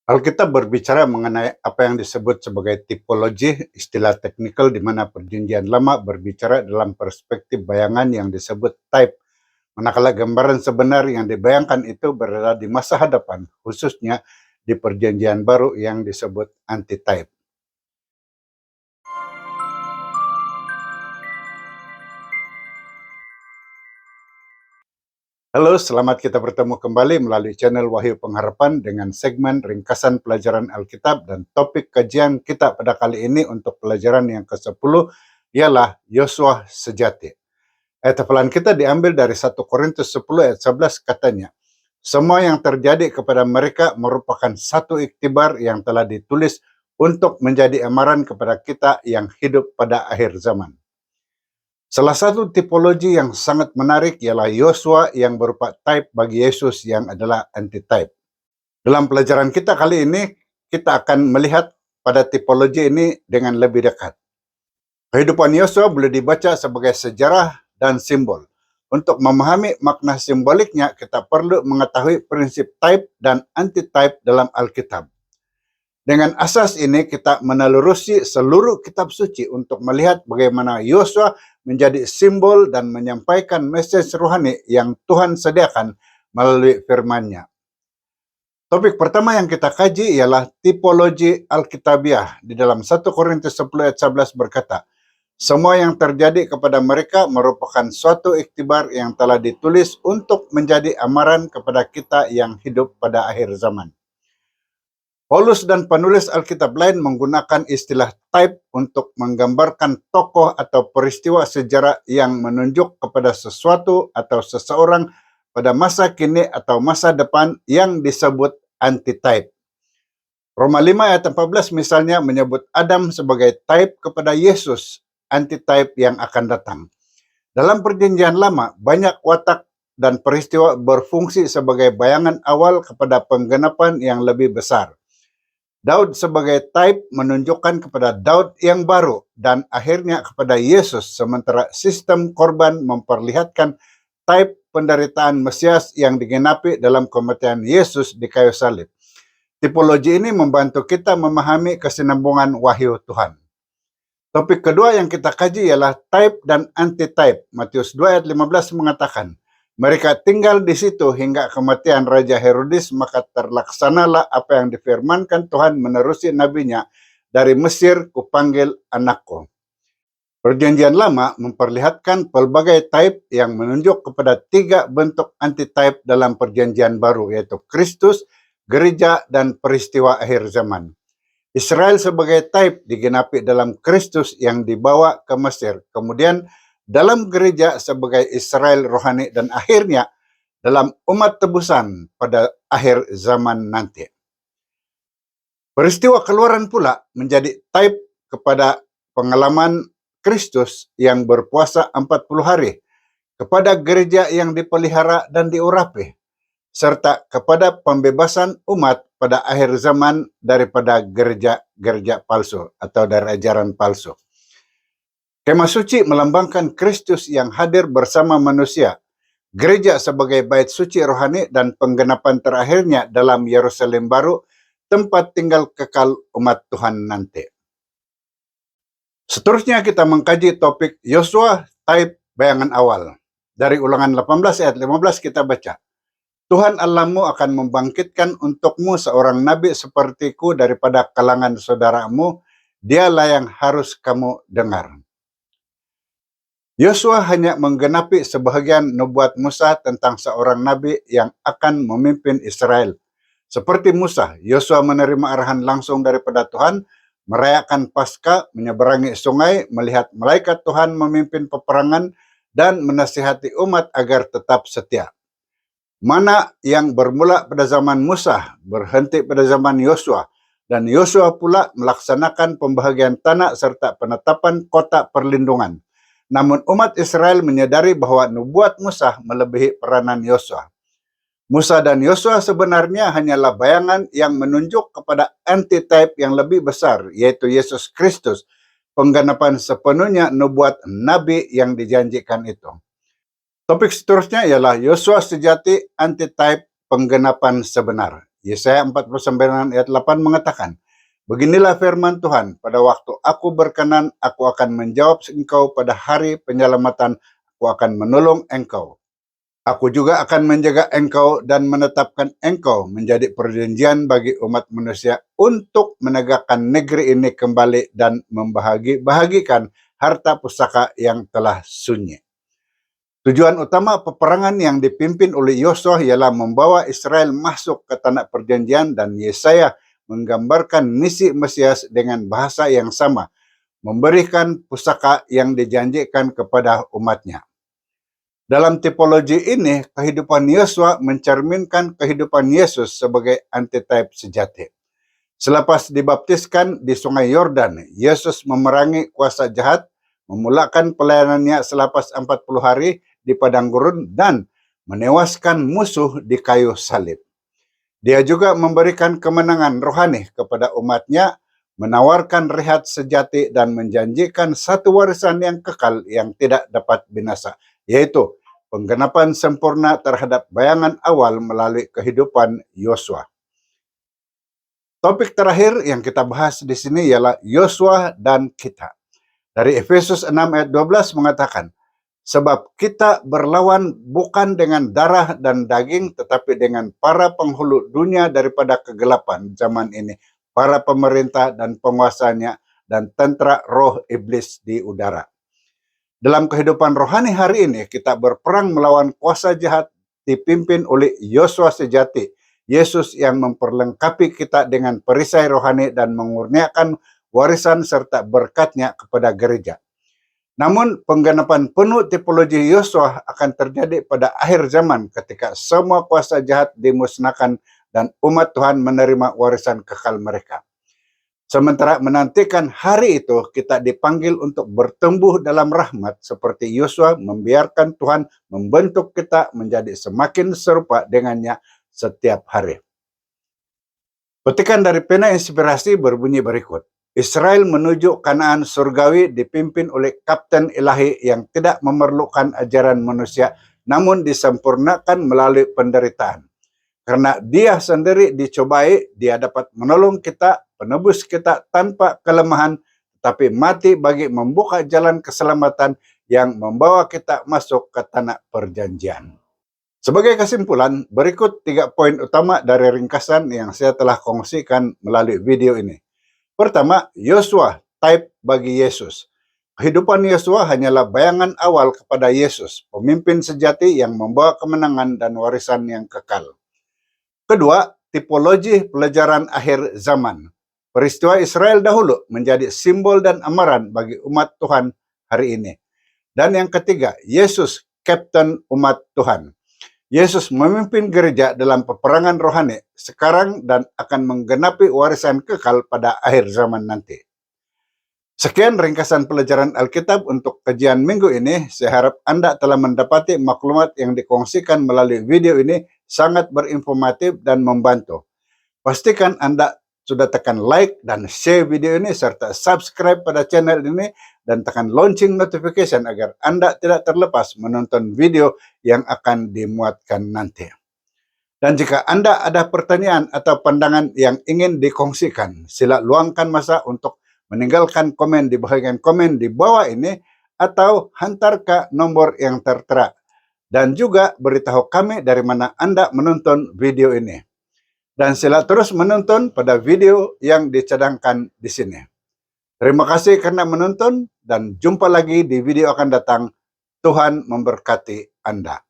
Alkitab berbicara mengenai apa yang disebut sebagai tipologi, istilah teknikal di mana Perjanjian Lama berbicara dalam perspektif bayangan yang disebut type. Manakala gambaran sebenar yang dibayangkan itu berada di masa hadapan, khususnya di Perjanjian Baru yang disebut antitype. Halo, selamat kita bertemu kembali melalui channel Wahyu Pengharapan dengan segmen ringkasan pelajaran Alkitab, dan topik kajian kita pada kali ini untuk pelajaran yang ke-10 ialah Yosua sejati. Ayat hafalan kita diambil dari 1 Korintus 10 ayat 11, katanya, "Semua yang terjadi kepada mereka merupakan satu iktibar yang telah ditulis untuk menjadi amaran kepada kita yang hidup pada akhir zaman." Salah satu tipologi yang sangat menarik ialah Yosua yang berupa type bagi Yesus yang adalah antitype. Dalam pelajaran kita kali ini, kita akan melihat pada tipologi ini dengan lebih dekat. Kehidupan Yosua boleh dibaca sebagai sejarah dan simbol. Untuk memahami makna simboliknya, kita perlu mengetahui prinsip type dan antitype dalam Alkitab. Dengan asas ini, kita menelusuri seluruh kitab suci untuk melihat bagaimana Yosua menjadi simbol dan menyampaikan mesej rohani yang Tuhan sediakan melalui firman-Nya. Topik pertama yang kita kaji ialah tipologi Alkitabiah. Di dalam 1 Korintus 10 ayat 11 berkata, "Semua yang terjadi kepada mereka merupakan suatu iktibar yang telah ditulis untuk menjadi amaran kepada kita yang hidup pada akhir zaman." Paulus dan penulis Alkitab lain menggunakan istilah type untuk menggambarkan tokoh atau peristiwa sejarah yang menunjuk kepada sesuatu atau seseorang pada masa kini atau masa depan yang disebut antitype. Roma 5 ayat 14 misalnya menyebut Adam sebagai type kepada Yesus, antitype yang akan datang. Dalam Perjanjian Lama, banyak watak dan peristiwa berfungsi sebagai bayangan awal kepada penggenapan yang lebih besar. Daud sebagai type menunjukkan kepada Daud yang baru dan akhirnya kepada Yesus, sementara sistem korban memperlihatkan type penderitaan Mesias yang digenapi dalam kematian Yesus di kayu salib. Tipologi ini membantu kita memahami kesinambungan wahyu Tuhan. Topik kedua yang kita kaji ialah type dan antitype. Matius 2 ayat 15 mengatakan, "Mereka tinggal di situ hingga kematian Raja Herodes, maka terlaksanalah apa yang difirmankan Tuhan menerusi nabinya, dari Mesir kupanggil anakku." Perjanjian Lama memperlihatkan pelbagai type yang menunjuk kepada 3 bentuk antitype dalam Perjanjian Baru, yaitu Kristus, gereja, dan peristiwa akhir zaman. Israel sebagai type digenapi dalam Kristus yang dibawa ke Mesir, kemudian dalam gereja sebagai Israel rohani, dan akhirnya dalam umat tebusan pada akhir zaman nanti. Peristiwa keluaran pula menjadi type kepada pengalaman Kristus yang berpuasa 40 hari, kepada gereja yang dipelihara dan diurapi, serta kepada pembebasan umat pada akhir zaman daripada gereja-gereja palsu atau dari ajaran palsu. Kemah suci melambangkan Kristus yang hadir bersama manusia, gereja sebagai bait suci rohani, dan penggenapan terakhirnya dalam Yerusalem baru, tempat tinggal kekal umat Tuhan nanti. Seterusnya kita mengkaji topik Yosua type bayangan awal. Dari Ulangan 18 ayat 15 kita baca, "Tuhan Allahmu akan membangkitkan untukmu seorang nabi sepertiku daripada kalangan saudaramu, dialah yang harus kamu dengar." Yosua hanya menggenapi sebahagian nubuat Musa tentang seorang nabi yang akan memimpin Israel. Seperti Musa, Yosua menerima arahan langsung daripada Tuhan, merayakan Paskah, menyeberangi sungai, melihat malaikat Tuhan memimpin peperangan, dan menasihati umat agar tetap setia. Mana yang bermula pada zaman Musa berhenti pada zaman Yosua, dan Yosua pula melaksanakan pembahagian tanah serta penetapan kota perlindungan. Namun umat Israel menyadari bahwa nubuat Musa melebihi peranan Yosua. Musa dan Yosua sebenarnya hanyalah bayangan yang menunjuk kepada antitype yang lebih besar, yaitu Yesus Kristus, penggenapan sepenuhnya nubuat nabi yang dijanjikan itu. Topik seterusnya ialah Yosua sejati, antitype, penggenapan sebenar. Yesaya 49 ayat 8 mengatakan, "Beginilah firman Tuhan, pada waktu aku berkenan, aku akan menjawab engkau pada hari penyelamatan, aku akan menolong engkau. Aku juga akan menjaga engkau dan menetapkan engkau menjadi perjanjian bagi umat manusia untuk menegakkan negeri ini kembali dan membahagi-bahagikan harta pusaka yang telah sunyi." Tujuan utama peperangan yang dipimpin oleh Yosua ialah membawa Israel masuk ke tanah perjanjian, dan Yesaya menggambarkan misi Mesias dengan bahasa yang sama, memberikan pusaka yang dijanjikan kepada umatnya. Dalam tipologi ini, kehidupan Yosua mencerminkan kehidupan Yesus sebagai antitype sejati. Selepas dibaptiskan di Sungai Yordan, Yesus memerangi kuasa jahat, memulakan pelayanannya selepas 40 hari di padang gurun, dan menewaskan musuh di kayu salib. Dia juga memberikan kemenangan rohani kepada umatnya, menawarkan rehat sejati, dan menjanjikan satu warisan yang kekal yang tidak dapat binasa, yaitu penggenapan sempurna terhadap bayangan awal melalui kehidupan Yosua. Topik terakhir yang kita bahas di sini ialah Yosua dan kita. Dari Efesus 6 ayat 12 mengatakan, "Sebab kita berlawan bukan dengan darah dan daging, tetapi dengan para penghulu dunia daripada kegelapan zaman ini, para pemerintah dan penguasanya, dan tentera roh iblis di udara." Dalam kehidupan rohani hari ini, kita berperang melawan kuasa jahat dipimpin oleh Yosua sejati, Yesus yang memperlengkapi kita dengan perisai rohani dan mengurniakan warisan serta berkatnya kepada gereja. Namun penggenapan penuh tipologi Yosua akan terjadi pada akhir zaman ketika semua kuasa jahat dimusnahkan dan umat Tuhan menerima warisan kekal mereka. Sementara menantikan hari itu, kita dipanggil untuk bertumbuh dalam rahmat seperti Yosua, membiarkan Tuhan membentuk kita menjadi semakin serupa dengannya setiap hari. Petikan dari pena inspirasi berbunyi berikut. Israel menuju Kanaan surgawi dipimpin oleh kapten ilahi yang tidak memerlukan ajaran manusia, namun disempurnakan melalui penderitaan. Karena dia sendiri dicobai, dia dapat menolong kita, penebus kita tanpa kelemahan, tetapi mati bagi membuka jalan keselamatan yang membawa kita masuk ke tanah perjanjian. Sebagai kesimpulan, berikut 3 poin utama dari ringkasan yang saya telah kongsikan melalui video ini. Pertama, Yosua, type bagi Yesus. Kehidupan Yosua hanyalah bayangan awal kepada Yesus, pemimpin sejati yang membawa kemenangan dan warisan yang kekal. Kedua, tipologi pelajaran akhir zaman. Peristiwa Israel dahulu menjadi simbol dan amaran bagi umat Tuhan hari ini. Dan yang ketiga, Yesus, kapten umat Tuhan. Yesus memimpin gereja dalam peperangan rohani sekarang dan akan menggenapi warisan kekal pada akhir zaman nanti. Sekian ringkasan pelajaran Alkitab untuk kajian minggu ini. Saya harap Anda telah mendapati maklumat yang dikongsikan melalui video ini sangat berinformatif dan membantu. Pastikan Anda sudah tekan like dan share video ini serta subscribe pada channel ini dan tekan lonceng notification agar Anda tidak terlepas menonton video yang akan dimuatkan nanti. Dan jika Anda ada pertanyaan atau pandangan yang ingin dikongsikan, sila luangkan masa untuk meninggalkan komen di bagian komen di bawah ini atau hantar ke nomor yang tertera. Dan juga beritahu kami dari mana Anda menonton video ini. Dan sila terus menonton pada video yang dicadangkan di sini. Terima kasih karena menonton dan jumpa lagi di video akan datang. Tuhan memberkati Anda.